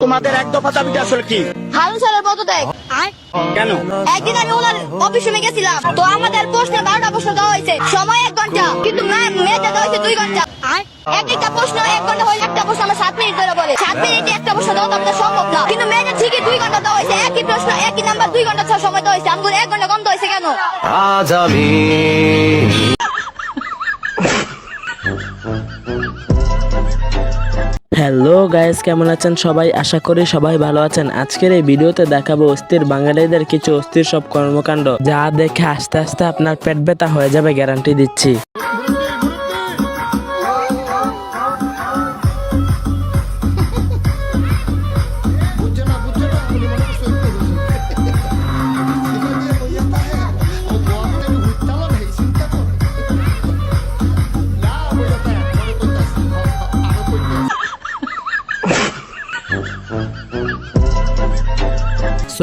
তোমাদের এক দফা দাবিটা আসলে কি? হারুন স্যারের পদত্যাগ। কেন? একদিন আমি ওনার অফিসে গেছিলাম, তো আমাদের প্রশ্নে 12টা প্রশ্ন দেওয়া হয়েছে, সময় 1 ঘন্টা, কিন্তু মেয়েদের দেওয়া হয়েছে 2 ঘন্টা। একটা প্রশ্ন 1 ঘন্টা হলে একটা প্রশ্ন আমরা 7 মিনিট ধরে বলে 7 মিনিটে একটা প্রশ্ন দেওয়া তো আমাদের সম্ভব না, কিন্তু মেয়েদের ঠিকই 2 ঘন্টা দেওয়া হয়েছে। একই প্রশ্ন একই নাম্বার 2 ঘন্টা সময় দেওয়া হয়েছে, আমাদের 1 ঘন্টা কম দেওয়া হয়েছে কেন? আজ আমি হ্যালো গাইস, কেমন আছেন সবাই? আশা করি সবাই ভালো আছেন। আজকের এই ভিডিওতে দেখাবো অস্থির বাঙালিদের কিছু অস্থির সব কর্মকাণ্ড, যা দেখে আস্তে আস্তে আপনার পেট ব্যথা হয়ে যাবে, গ্যারান্টি দিচ্ছি।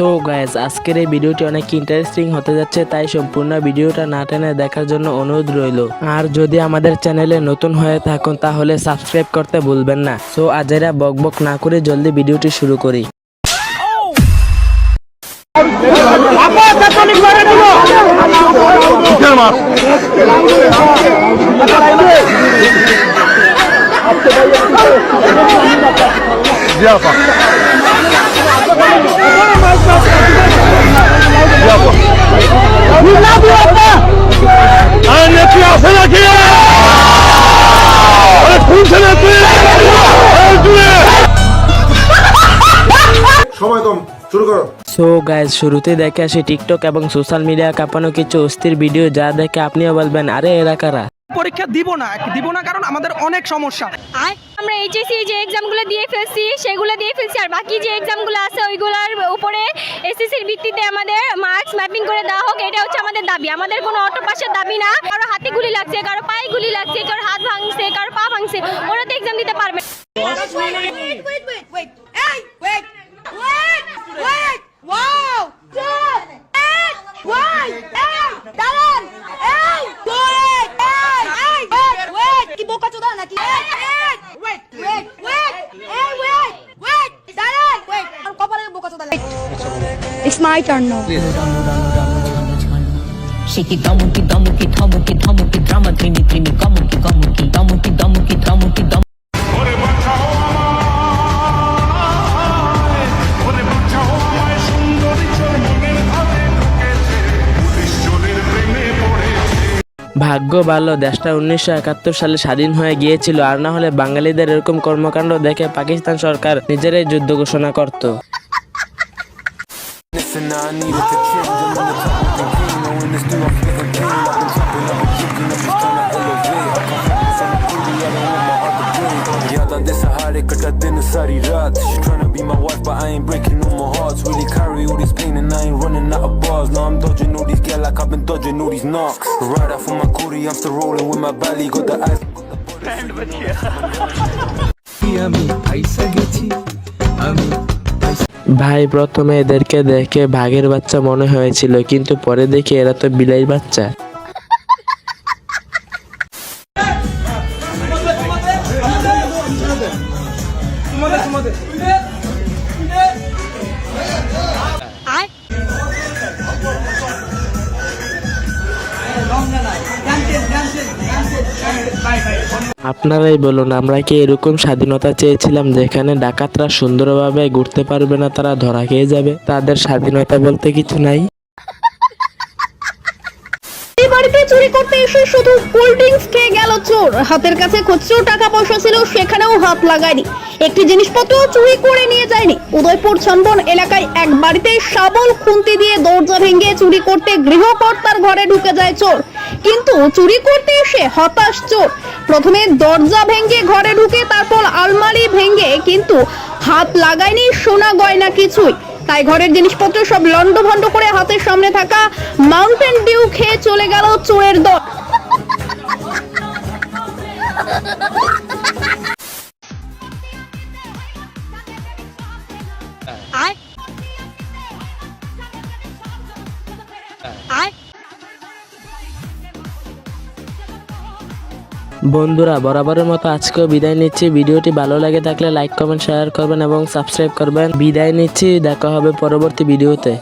সো গাইস, আজকের এই ভিডিওটি অনেক ইন্টারেস্টিং হতে যাচ্ছে, তাই সম্পূর্ণ ভিডিওটা না টেনে দেখার জন্য অনুরোধ রইল। আর যদি আমাদের চ্যানেলে নতুন হয়ে থাকুন তাহলে সাবস্ক্রাইব করতে ভুলবেন না। সো আজেরা বকবক না করে জলদি ভিডিওটি শুরু করি। সময় কম, শুরু করো। সো গাইজ, শুরুতে দেখে আসি টিকটক এবং সোশ্যাল মিডিয়া কাঁপানো কিছু অস্থির ভিডিও, যা দেখে আপনিও বলবেন আরে এরা কারা। পরীক্ষা দিব না কারণ আমাদের অনেক সমস্যা। আমরা এইচএসসি যে এক্সামগুলো দিয়ে ফেলছি সেগুলো দিয়ে ফেলছি, আর বাকি যে এক্সামগুলো আছে ওইগুলোর উপরে এসএসসির ভিত্তিতে আমাদের মার্কস ম্যাপিং করে দেওয়া হোক, এটা হচ্ছে আমাদের দাবি। আমাদের কোনো অটো পাসের দাবি না। কারো হাতে গুলি লাগছে, কারো পায়ে গুলি লাগছে, কারো হাত ভাঙছে, কারো পা ভাঙছে, ওরা তো এক্সাম দিতে পারবে। It's my turn now. Shiki damuki damuki dhamuki dhamuki drama trimi trimi kamuki kamuki damuki damuki dhamuki dam ভাগ্য ভালো দেশটা 1971 সালে স্বাধীন হয়ে গিয়েছিল, আর না হলে বাঙালিদের এরকম কর্মকাণ্ড দেখে পাকিস্তান সরকার নিজেরাই যুদ্ধ ঘোষণা করত। Kata din sari raat. She tryna be my wife, but I ain't breaking no more hearts. Really carry all this pain and I ain't running out of bars. Now I'm dodging all these gal like I've been dodging all these knocks. Right off of my cootie, I'm still rolling with my belly. Got the eyes. ভাই, প্রথমে এদেরকে দেখে বাঘের বাচ্চা মনে হয়েছিল, কিন্তু পরে দেখি এরা তো বিলাইয়ের বাচ্চা। আপনারাই বলুন, আমরা কি এরকম স্বাধীনতা চেয়েছিলাম যেখানে ডাকাতরা সুন্দরভাবে ঘুরতে পারবে না, তারা ধরা খেয়ে যাবে? তাদের স্বাধীনতা বলতে কিছু নাই। এই বাড়িতে চুরি করতে এসে শুধু কোল্ড ড্রিঙ্কস খেয়ে গেল চোর, হাতের কাছে খুচরো টাকা পয়সা ছিল, সেখানেও হাত লাগায়নি, একটি জিনিসপত্র চুরি করে নিয়ে যায়নি। উদয়পুর ছন্দন এলাকায় এক বাড়িতে শাবল খুন্তি দিয়ে দরজা ভেঙে চুরি করতে গৃহকর্তার ঘরে ঢুকে যায় চোর, কিন্তু চুরি করতে এসে হতাশ চোর। প্রথমে দরজা ভেঙে ঘরে ঢুকে, তারপর আলমারি ভেঙে, কিন্তু হাত লাগায়নি সোনা গয়না কিছুই। তাই ঘরের জিনিসপত্র সব লন্ডভন্ড করে হাতের সামনে থাকা মাউন্টেন ডিউ খেয়ে চলে গেল চোরের দল। বন্ধুরা বরাবরের মতো আজকেও বিদায় নিচ্ছি। ভিডিওটি ভালো লাগে থাকলে লাইক কমেন্ট শেয়ার করবেন এবং সাবস্ক্রাইব করবেন। বিদায় নিচ্ছি, দেখা হবে পরবর্তী ভিডিওতে।